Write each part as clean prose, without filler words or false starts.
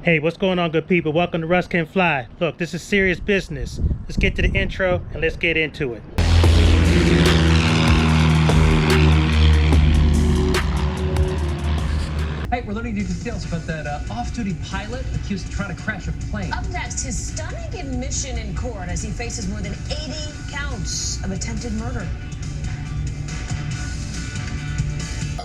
Hey, what's going on, good people? Welcome to Russ Can Fly. Look, this is serious business. Let's get to the intro and let's get into it. Hey, we're learning new details about that off-duty pilot accused of trying to crash a plane. Up next, his stunning admission in court as he faces more than 80 counts of attempted murder.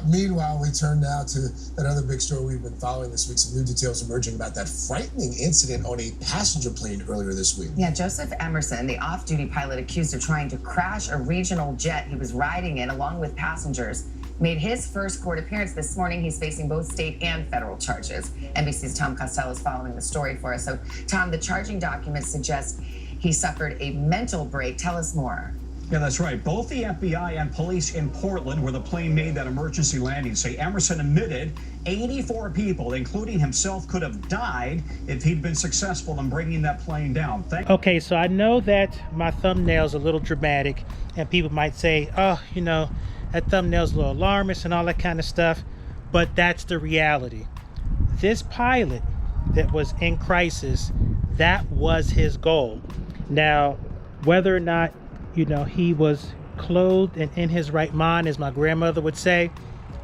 Meanwhile, we turn now to that other big story we've been following this week. Some new details emerging about that frightening incident on a passenger plane earlier this week. Yeah, Joseph Emerson, the off-duty pilot accused of trying to crash a regional jet he was riding in along with passengers, made his first court appearance this morning. He's facing both state and federal charges. NBC's Tom Costello is following the story for us. So, Tom, the charging documents suggest he suffered a mental break. Tell us more. Yeah, that's right. Both the FBI and police in Portland, where the plane made that emergency landing, say Emerson admitted 84 people, including himself, could have died if he'd been successful in bringing that plane down. Okay, so I know that my thumbnail's a little dramatic, and people might say, oh, you know, that thumbnail's a little alarmist and all that kind of stuff, but that's the reality. This pilot that was in crisis, that was his goal. Now, whether or not he was clothed and in his right mind, as my grandmother would say,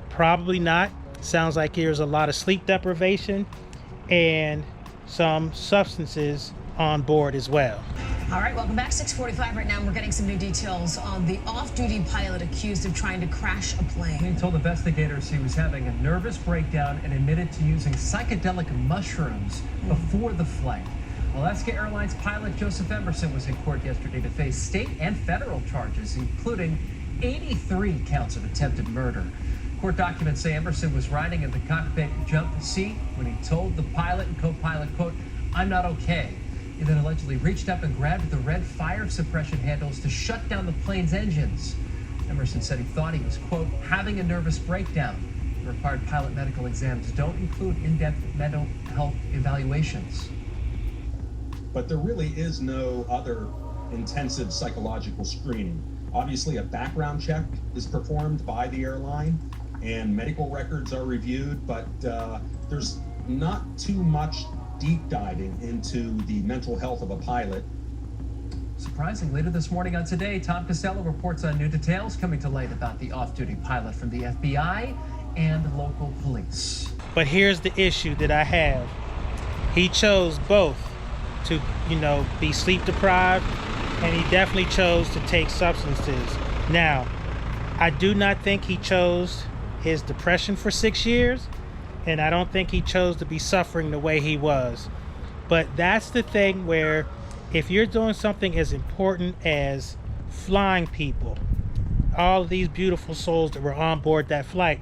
probably not. Sounds like there's a lot of sleep deprivation and some substances on board as well. All right, welcome back. 6:45 right now. We're getting some new details on the off-duty pilot accused of trying to crash a plane. He told investigators he was having a nervous breakdown and admitted to using psychedelic mushrooms before the flight. Alaska Airlines pilot Joseph Emerson was in court yesterday to face state and federal charges, including 83 counts of attempted murder. Court documents say Emerson was riding in the cockpit jump seat when he told the pilot and co-pilot, quote, "I'm not okay." He then allegedly reached up and grabbed the red fire suppression handles to shut down the plane's engines. Emerson said he thought he was, quote, having a nervous breakdown. The required pilot medical exams don't include in-depth mental health evaluations. But there really is no other intensive psychological screening. Obviously, a background check is performed by the airline and medical records are reviewed, but there's not too much deep diving into the mental health of a pilot. Surprising, later this morning on Today, Tom Costello reports on new details coming to light about the off-duty pilot from the FBI and local police. But here's the issue that I have. He chose both to, be sleep deprived, and he definitely chose to take substances. Now, I do not think he chose his depression for 6 years, and I don't think he chose to be suffering the way he was. But that's the thing where if you're doing something as important as flying people, all of these beautiful souls that were on board that flight,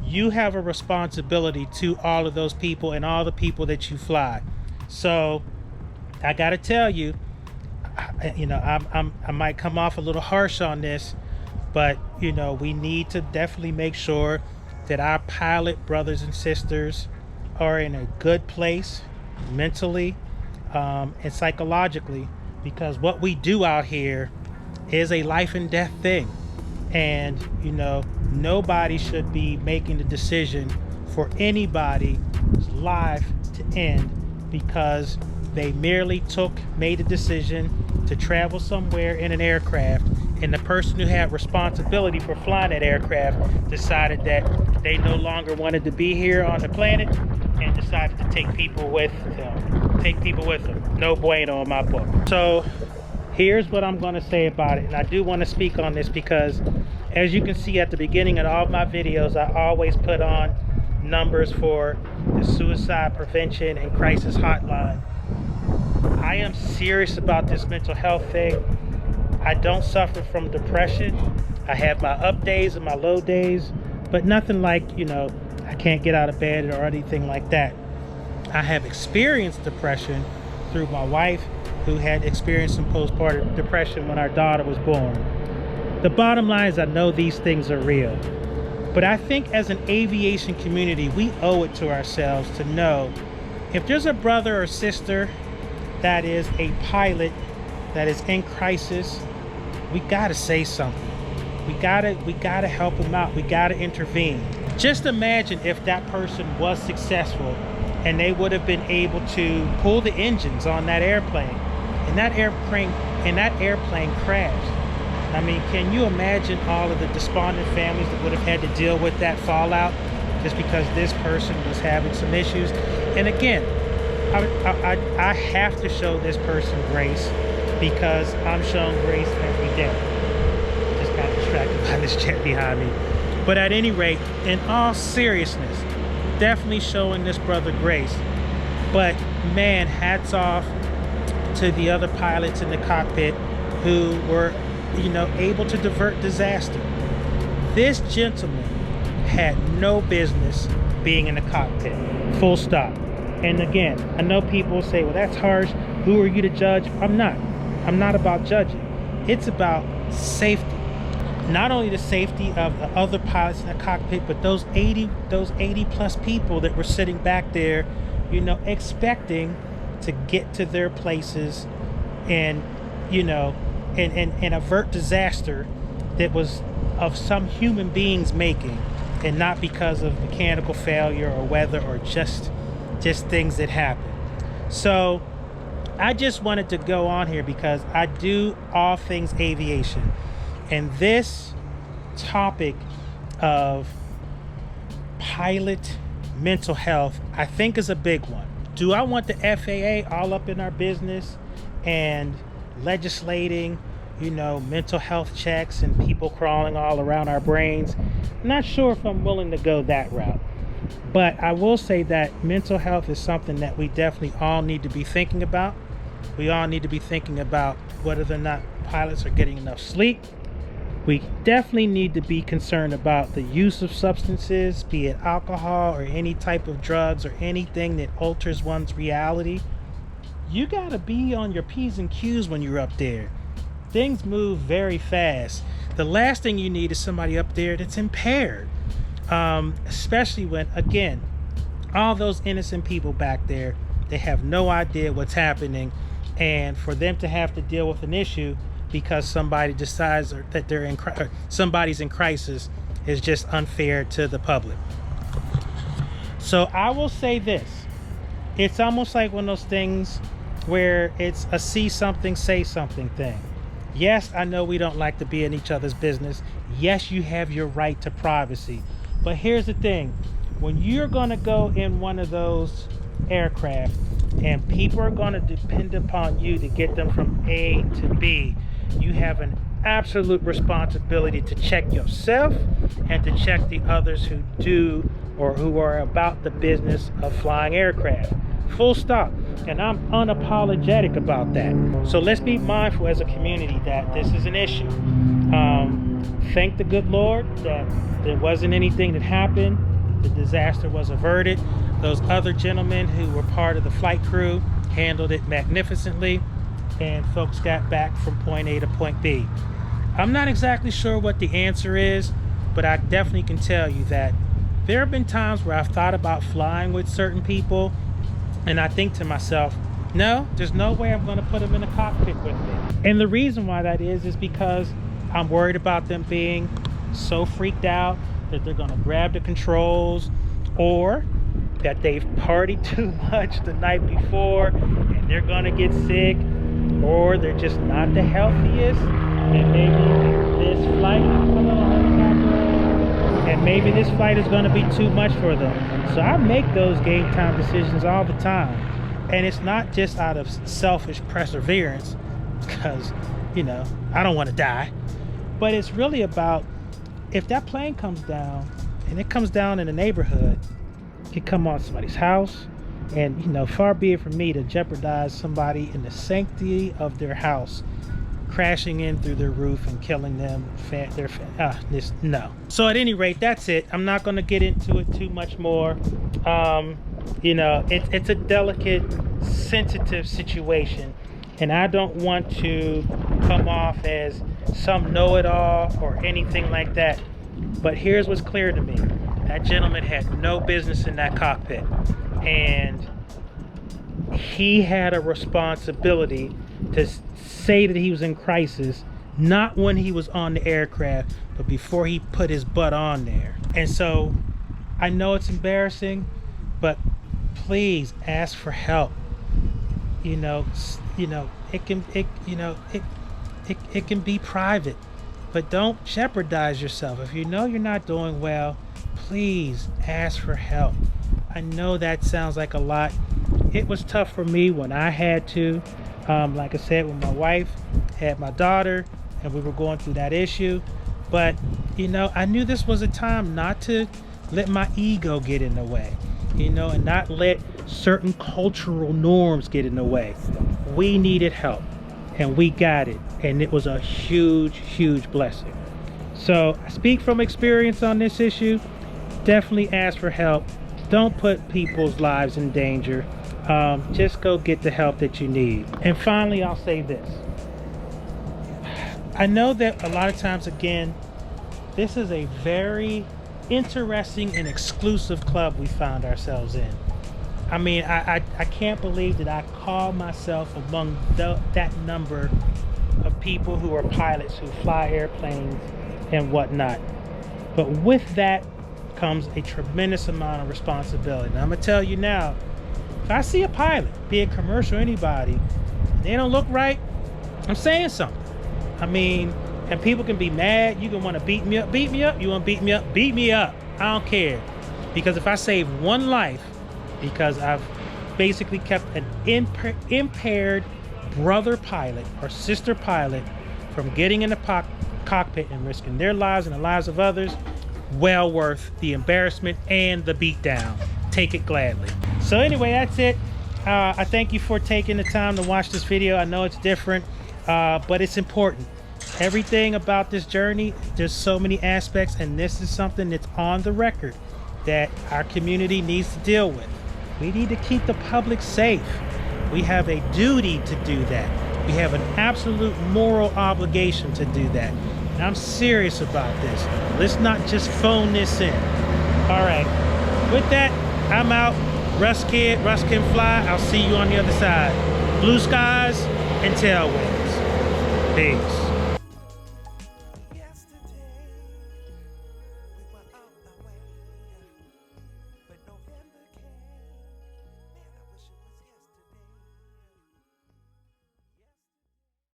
you have a responsibility to all of those people and all the people that you fly. So I gotta tell you, I might come off a little harsh on this, but we need to definitely make sure that our pilot brothers and sisters are in a good place mentally and psychologically, because what we do out here is a life and death thing, and nobody should be making the decision for anybody's life to end because they merely made a decision to travel somewhere in an aircraft, and the person who had responsibility for flying that aircraft decided that they no longer wanted to be here on the planet and decided to take people with them. No bueno in my book. So here's what I'm going to say about it, and I do want to speak on this because, as you can see at the beginning of all my videos, I always put on numbers for the suicide prevention and crisis hotline. I am serious about this mental health thing. I don't suffer from depression. I have my up days and my low days, but nothing like, I can't get out of bed or anything like that. I have experienced depression through my wife, who had experienced some postpartum depression when our daughter was born. The bottom line is I know these things are real, but I think as an aviation community, we owe it to ourselves to know if there's a brother or sister that is a pilot that is in crisis, we gotta say something. We gotta help them out. We gotta intervene. Just imagine if that person was successful and they would have been able to pull the engines on that airplane, and that airplane crashed. I mean, can you imagine all of the despondent families that would have had to deal with that fallout just because this person was having some issues? And again, I have to show this person grace because I'm shown grace every day. Just got distracted by this jet behind me. But at any rate, in all seriousness, definitely showing this brother grace. But man, hats off to the other pilots in the cockpit who were, able to divert disaster. This gentleman had no business being in the cockpit, full stop. And again, I know people say, well, that's harsh. Who are you to judge? I'm not about judging. It's about safety. Not only the safety of the other pilots in the cockpit, but those 80 plus people that were sitting back there, expecting to get to their places and, and avert disaster that was of some human beings making, and not because of mechanical failure or weather or just things that happen. So I just wanted to go on here because I do all things aviation, and this topic of pilot mental health I think is a big one. Do I want the FAA all up in our business and legislating, mental health checks and people crawling all around our brains? I'm not sure if I'm willing to go that route. But I will say that mental health is something that we definitely all need to be thinking about. We all need to be thinking about whether or not pilots are getting enough sleep. We definitely need to be concerned about the use of substances, be it alcohol or any type of drugs or anything that alters one's reality. You gotta be on your P's and Q's when you're up there. Things move very fast. The last thing you need is somebody up there that's impaired. Especially when, again, all those innocent people back there, they have no idea what's happening, and for them to have to deal with an issue because somebody decides that somebody's in crisis is just unfair to the public. So I will say this: it's almost like one of those things where it's a see something, say something thing. Yes, I know we don't like to be in each other's business. Yes, you have your right to privacy. But here's the thing, when you're gonna go in one of those aircraft and people are gonna depend upon you to get them from A to B, you have an absolute responsibility to check yourself and to check the others who do or who are about the business of flying aircraft. Full stop. And I'm unapologetic about that. So let's be mindful as a community that this is an issue. Thank the good Lord that there wasn't anything that happened. The disaster was averted. Those other gentlemen who were part of the flight crew handled it magnificently, and folks got back from point A to point B. I'm not exactly sure what the answer is, but I definitely can tell you that there have been times where I've thought about flying with certain people, and I think to myself, no, there's no way I'm going to put them in a cockpit with me. And the reason why that is because I'm worried about them being so freaked out that they're going to grab the controls, or that they've partied too much the night before and they're going to get sick, or they're just not the healthiest, and maybe this flight is going to be too much for them. So I make those game time decisions all the time, and it's not just out of selfish perseverance because I don't want to die, but it's really about, if that plane comes down and it comes down in a neighborhood, it can come on somebody's house, and far be it from me to jeopardize somebody in the sanctity of their house crashing in through their roof and killing them. No. So at any rate, that's it. I'm not going to get into it too much more. It's a delicate, sensitive situation, and I don't want to come off as some know-it-all or anything like that. But here's what's clear to me: that gentleman had no business in that cockpit, and he had a responsibility to say that he was in crisis, not when he was on the aircraft, but before he put his butt on there. And so I know it's embarrassing, but please ask for help. It can be private, but don't jeopardize yourself. If you know you're not doing well, please ask for help. I know that sounds like a lot. It was tough for me when I had to. Like I said, when my wife had my daughter and we were going through that issue. But, I knew this was a time not to let my ego get in the way, and not let certain cultural norms get in the way. We needed help and we got it. And it was a huge, huge blessing. So I speak from experience on this issue. Definitely ask for help. Don't put people's lives in danger. Just go get the help that you need. And finally, I'll say this. I know that a lot of times, again, this is a very interesting and exclusive club we found ourselves in. I mean, I can't believe that I call myself among that number of people who are pilots who fly airplanes and whatnot. But with that comes a tremendous amount of responsibility. And I'm gonna tell you now, if I see a pilot, be it commercial or anybody, and they don't look right, I'm saying something. I mean, and people can be mad. You can want to beat me up. You want to beat me up? Beat me up. I don't care. Because if I save one life, because I've basically kept an impaired brother pilot or sister pilot from getting in the cockpit and risking their lives and the lives of others, well worth the embarrassment and the beatdown. Take it gladly. So anyway, that's it. I thank you for taking the time to watch this video. I know it's different, but it's important. Everything about this journey, there's so many aspects, and this is something that's on the record that our community needs to deal with. We need to keep the public safe. We have a duty to do that. We have an absolute moral obligation to do that. And I'm serious about this. Let's not just phone this in. All right. With that, I'm out. Russ Kid, Russ can fly. I'll see you on the other side. Blue skies and tailwinds. Peace.